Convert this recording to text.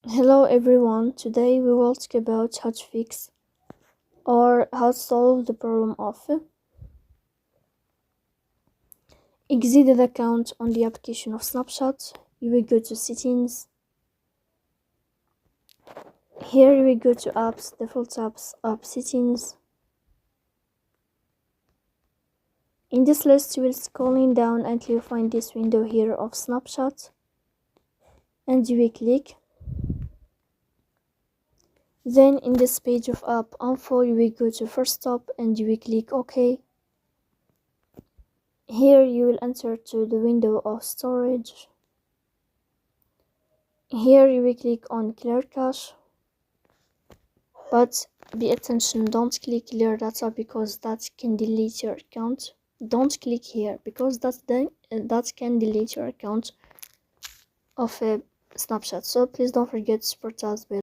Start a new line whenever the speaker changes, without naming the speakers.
Hello everyone, today we will talk about how to fix or how to solve the problem of exited account on the application of Snapchat. You will go to settings. Here you will go to apps, default apps, app settings. In this list you will scrolling down until you find this window here of Snapchat and you will click. Then in this page of app info you will go to first stop and you will click OK. Here you will enter to the window of storage. Here you will click on clear cache, but be attention, don't click clear data because that can delete your account. Don't click here because that can delete your account of a Snapchat. So please don't forget to support us by